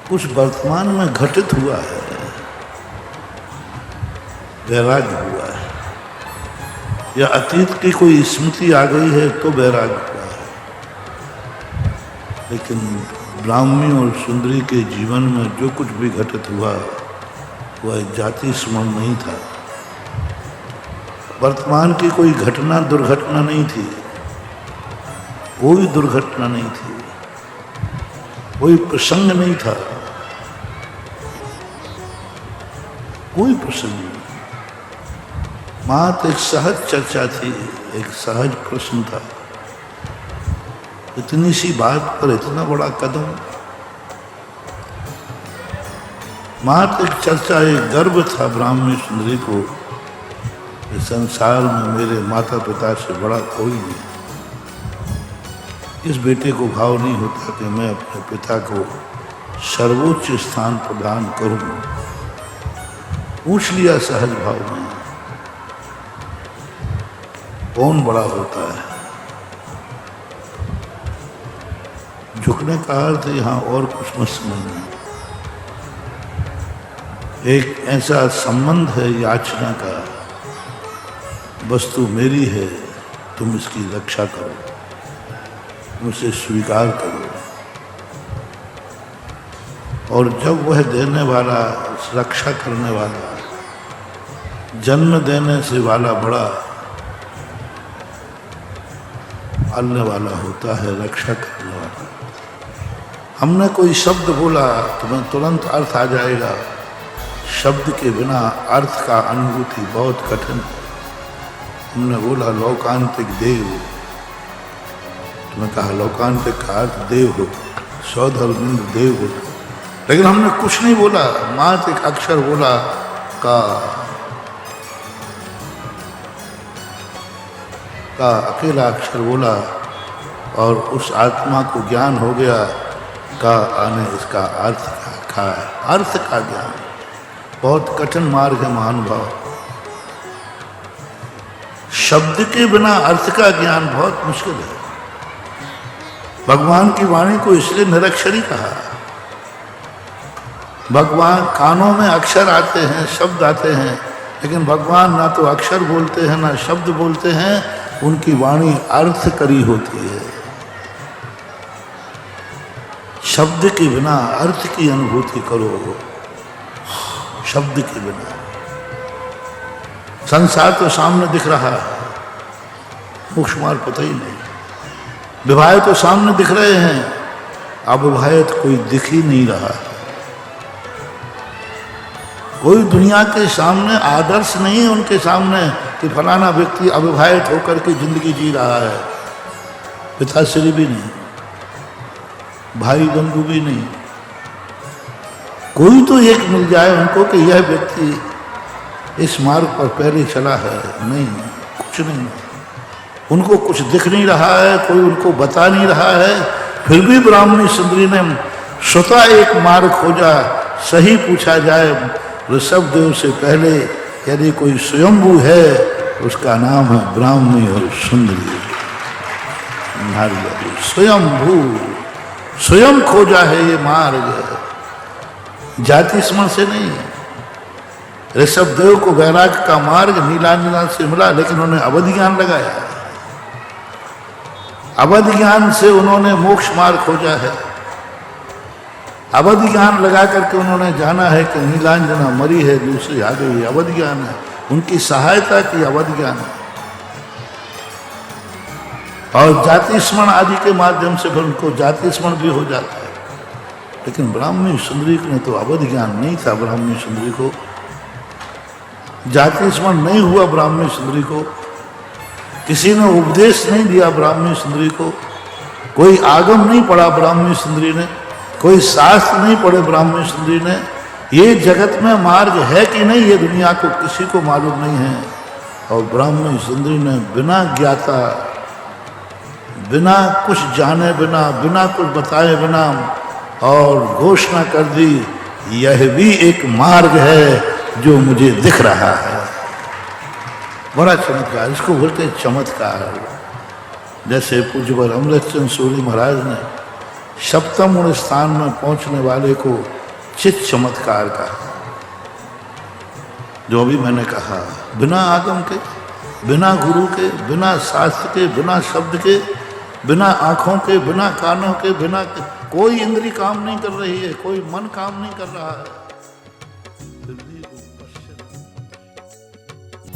कुछ वर्तमान में घटित हुआ है, वैराग्य हुआ है, या अतीत की कोई स्मृति आ गई है तो वैराग्य हुआ है। लेकिन ब्राह्मी और सुंदरी के जीवन में जो कुछ भी घटित हुआ वह जाति स्मरण नहीं था। वर्तमान की कोई घटना दुर्घटना नहीं थी, कोई दुर्घटना नहीं थी, कोई प्रसंग नहीं था, कोई प्रसंग नहीं। मात्र एक सहज चर्चा थी, एक सहज प्रश्न था। इतनी सी बात पर इतना बड़ा कदम। मात्र एक चर्चा, एक गर्व था ब्राह्मी सुंदरी को, इस संसार में मेरे माता पिता से बड़ा कोई नहीं। इस बेटे को भाव नहीं होता कि मैं अपने पिता को सर्वोच्च स्थान प्रदान करूं। पूछ लिया सहज भाव में, कौन बड़ा होता है? झुकने का अर्थ यहाँ और कुछ मत समझना। एक ऐसा संबंध है याचना का, वस्तु मेरी है, तुम इसकी रक्षा करो, तुम उसे स्वीकार करो। और जब वह देने वाला, रक्षा करने वाला, जन्म देने से वाला बड़ा पालने वाला होता है, रक्षा करने वाला। हमने कोई शब्द बोला तुम्हें तुरंत अर्थ आ जाएगा। शब्द के बिना अर्थ का अनुभूति बहुत कठिन है। हमने बोला लोकांतिक देव, तुम्हें कहा लोकांतिक का अर्थ देव हो, सौधर्मिंद देव हो, लेकिन हमने कुछ नहीं बोला, मात्र एक अक्षर बोला का अकेला अक्षर बोला और उस आत्मा को ज्ञान हो गया का आने इसका अर्थ का अर्थ का ज्ञान। बहुत कठिन मार्ग है महानुभाव। शब्द के बिना अर्थ का ज्ञान बहुत मुश्किल है। भगवान की वाणी को इसलिए निरक्षरी कहा। भगवान कानों में अक्षर आते हैं, शब्द आते हैं, लेकिन भगवान ना तो अक्षर बोलते हैं ना शब्द बोलते हैं, उनकी वाणी अर्थ करी होती है। शब्द के बिना अर्थ की अनुभूति करो, शब्द के बिना। संसार तो सामने दिख रहा है, मोक्ष मार्ग पता ही नहीं। विवाह तो सामने दिख रहे हैं, अविवाहित कोई दिख ही नहीं रहा है। कोई दुनिया के सामने आदर्श नहीं है उनके सामने कि फलाना व्यक्ति अविवाहित होकर के जिंदगी जी रहा है। पिताश्री भी नहीं, भाई बंधु भी नहीं, कोई तो एक मिल जाए उनको कि यह व्यक्ति इस मार्ग पर पहले चला है। नहीं, कुछ नहीं, उनको कुछ दिख नहीं रहा है, कोई उनको बता नहीं रहा है। फिर भी ब्राह्मणी सुंदरी ने स्वतः एक मार्ग खोजा। सही पूछा जाए ऋषभदेव से पहले यदि कोई स्वयंभू है, उसका नाम है ब्राह्मणी और सुंदरी। स्वयंभू, स्वयं खोजा है ये मार्ग, जाति स्मरण से नहीं। ऋषभदेव को वैराग्य का मार्ग नीलांजना से मिला, लेकिन उन्होंने अवधि ज्ञान लगाया। अवधि ज्ञान से उन्होंने मोक्ष मार्ग खोजा है। अवधि ज्ञान लगा करके उन्होंने जाना है कि नीलांजना मरी है, दूसरी आ गई है। अवधि ज्ञान है, उनकी सहायता की अवधि ज्ञान है। और जाति स्मरण आदि के माध्यम से फिर उनको जाति स्मरण भी हो जाता है। लेकिन ब्राह्मणी सुंदरी ने तो अवधि ज्ञान नहीं था। ब्राह्मणी सुंदरी को जाति स्मरण नहीं हुआ। ब्राह्मणी सुंदरी को किसी ने उपदेश नहीं दिया। ब्राह्मणी सुंदरी को कोई आगम नहीं पढ़ा। ब्राह्मणी सुंदरी ने कोई शास्त्र नहीं पढ़े। ब्राह्मणी सुंदरी ने ये जगत में मार्ग है कि नहीं, ये दुनिया को किसी को मालूम नहीं है। और ब्राह्मणी सुंदरी ने बिना ज्ञाता, बिना कुछ जाने बिना, बिना कुछ बताए बिना और घोषणा कर दी, यह भी एक मार्ग है जो मुझे दिख रहा है। बड़ा चमत्कार, इसको बोलते हैं चमत्कार। जैसे पूज्यवर अमृतचंद सूरी महाराज ने सप्तम गुण स्थान में पहुंचने वाले को चित चमत्कार का, जो अभी मैंने कहा, बिना आगम के, बिना गुरु के, बिना शास्त्र के, बिना शब्द के, बिना आँखों के, बिना कानों के, बिना कोई इंद्री काम नहीं कर रही है, कोई मन काम नहीं कर रहा है।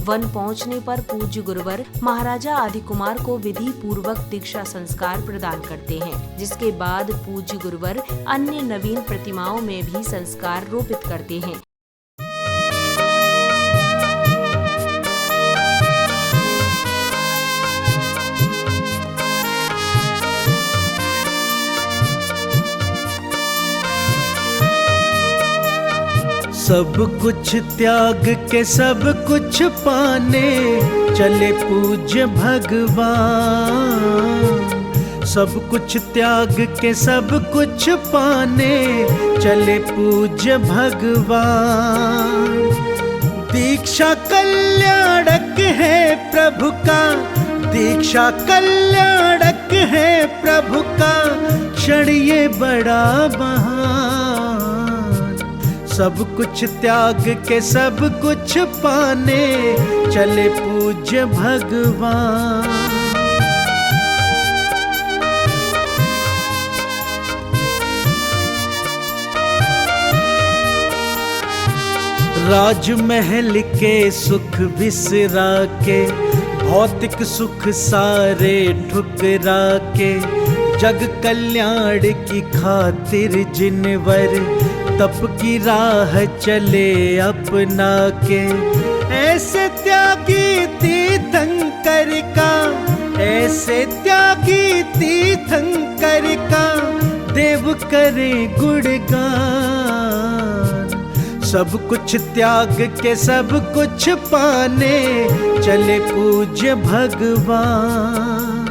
वन पहुंचने पर पूज्य गुरुवर महाराजा आदि कुमार को विधि पूर्वक दीक्षा संस्कार प्रदान करते हैं, जिसके बाद पूज्य गुरुवर अन्य नवीन प्रतिमाओं में भी संस्कार रोपित करते हैं। सब कुछ त्याग के सब कुछ पाने चले पूज्य भगवान। सब कुछ त्याग के सब कुछ पाने चले पूज्य भगवान। दीक्षा कल्याणक है प्रभु का, दीक्षा कल्याणक है प्रभु का, क्षण ये बड़ा महान। सब कुछ त्याग के सब कुछ पाने चले पूज्य भगवान। राजमहल के सुख बिसरा के, भौतिक सुख सारे ठुकरा के, जग कल्याण की खातिर जिनवर तप की राह चले अपना के। ऐसे त्यागी तीर्थंकर का, ऐसे त्यागी तीर्थंकर का, देव करे गुणगान। सब कुछ त्याग के सब कुछ पाने चले पूज्य भगवान।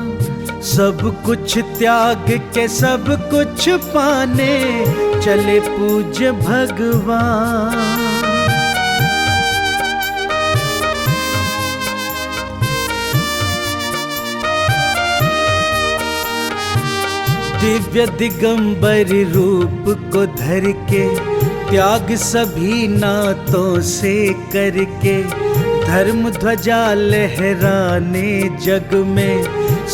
सब कुछ त्याग के सब कुछ पाने चले पूज्य भगवान। दिव्य दिगंबर रूप को धर के, त्याग सभी नातों से करके, धर्म ध्वजा लहराने जग में,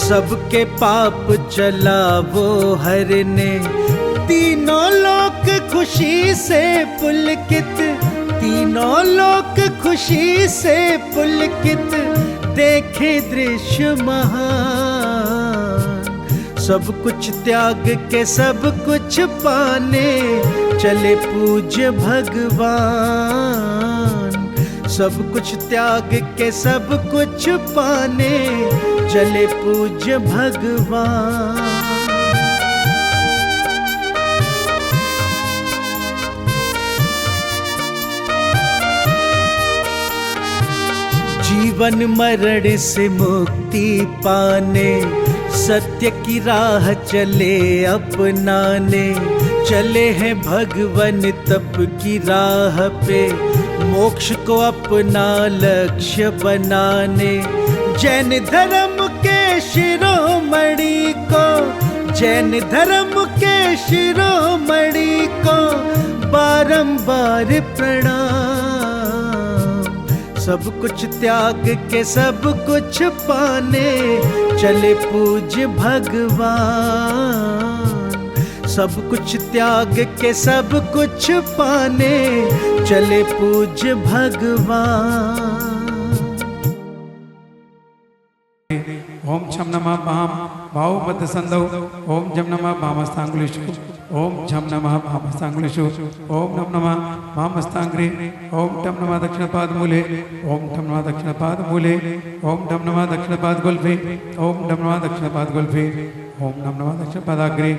सबके पाप चला वो हरने। तीनों लोक खुशी से पुलकित, तीनों लोक खुशी से पुलकित, देखे दृश्य महान। सब कुछ त्याग के सब कुछ पाने चले पूज्य भगवान। सब कुछ त्याग के सब कुछ पाने चले पूज्य भगवान। जीवन मरण से मुक्ति पाने, सत्य की राह चले अपनाने। चले हैं भगवन तप की राह पे, मोक्ष को अपना लक्ष्य बनाने। जैन धर्म के शिरोमणि को, जैन धर्म के शिरोमणि को बारंबार प्रणाम। सब कुछ त्याग के सब कुछ पाने चले पूज्य भगवान। सब कुछ त्याग के सब कुछ पाने चले पूज्य भगवान। ओम छम नमः भाम भाव मध्य संधौ, ओम जम नमः भामस्तांगुलिषु, ओम झम नमः भामस्तांगुलिषु, ओम नम नमः भामस्तांग्रे, ओम टम नमः दक्षिणपाद मूले, ओम टम नमः दक्षिणपाद मूले, ओम टम नमः दक्षिणपाद गुल्फे, ओम टम नमः दक्षिणपाद गुल्फे, ओम नम नमः दक्षिणपादाग्रे,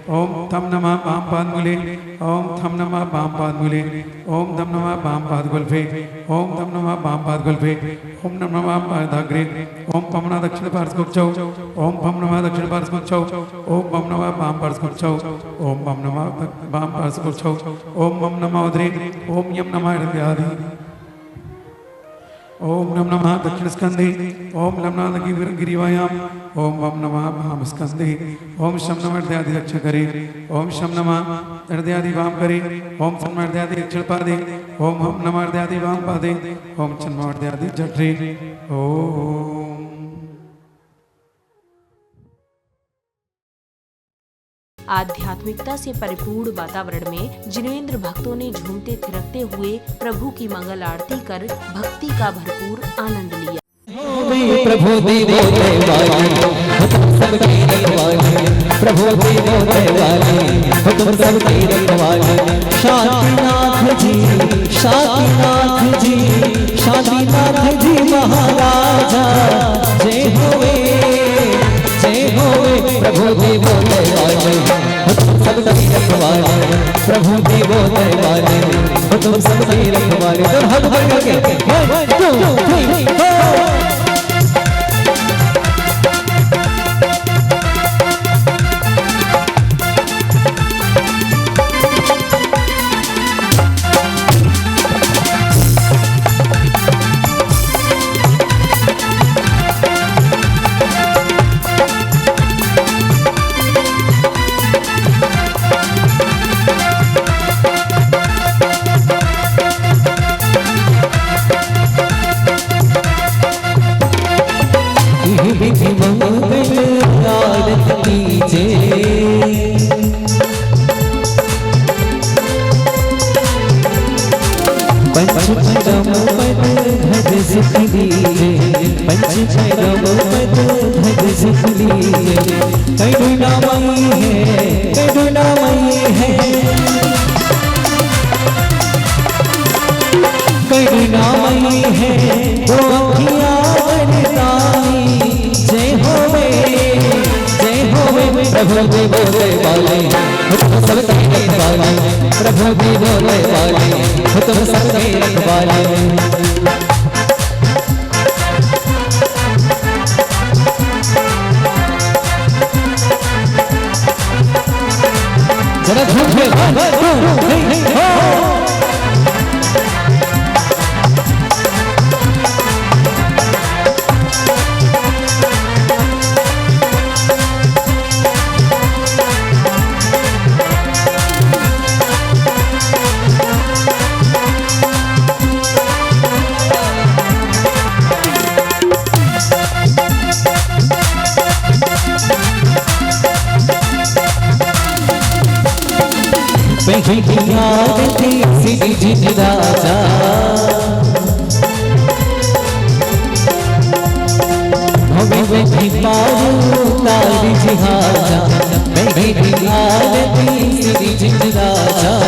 ओम थम नमः वामपाद मूले, ओम थम नमः वामपाद मूले, ओम दम नमः वामपाद गुल्फे, ओम दम नमः वामपाद गुल्फे, ओम नम नमः वामपादाग्रे, ओम पम नमः दक्षिण पार्श्वगुच्छौ, ओम पम नमः दक्षिण पार्श्वगुच्छौ, ओम पम नमः वाम पार्श्वगुच्छौ, ओम पम नमः वाम पार्श्वगुच्छौ, ओम मम नमः उदरे, ओम यम नमः हृदयादि। ओम नम नमः दक्षिण स्कंधे ओम नम नमः गिरिवायाम ओम वम नमः वाम स्कंधे ओम शम नमः हृदयादि दक्षिण करे ओम शम नमः हृदयादि वाम करे ओम शम नमः हृदयादि दक्षिण पादे ओम हम नमः हृदयादि वाम पादे ओम चं नमः हृदयादि जठरे ओम। आध्यात्मिकता से परिपूर्ण वातावरण में जिनेंद्र भक्तों ने झूमते थिरकते हुए प्रभु की मंगल आरती कर भक्ति का भरपूर आनंद लिया। प्रभु देवो देवाली तुम सबके रखवाले, प्रभु देवो देवाली तुम सबके रखवाले। शांतिनाथ जी शांतिनाथ जी शांतिनाथ जी महाराजा जय होवे प्रभु देवो देवाले तुम सबके रखवाले, प्रभु देवो देवाले तुम सबके रखवाले। तो हक भर के 1 2 3 प्रभु देवो देवाले तुम सबके रखवाले, प्रभु देवो देवाले तुम सबके रखवाले। जरा झूठ में राजा राजा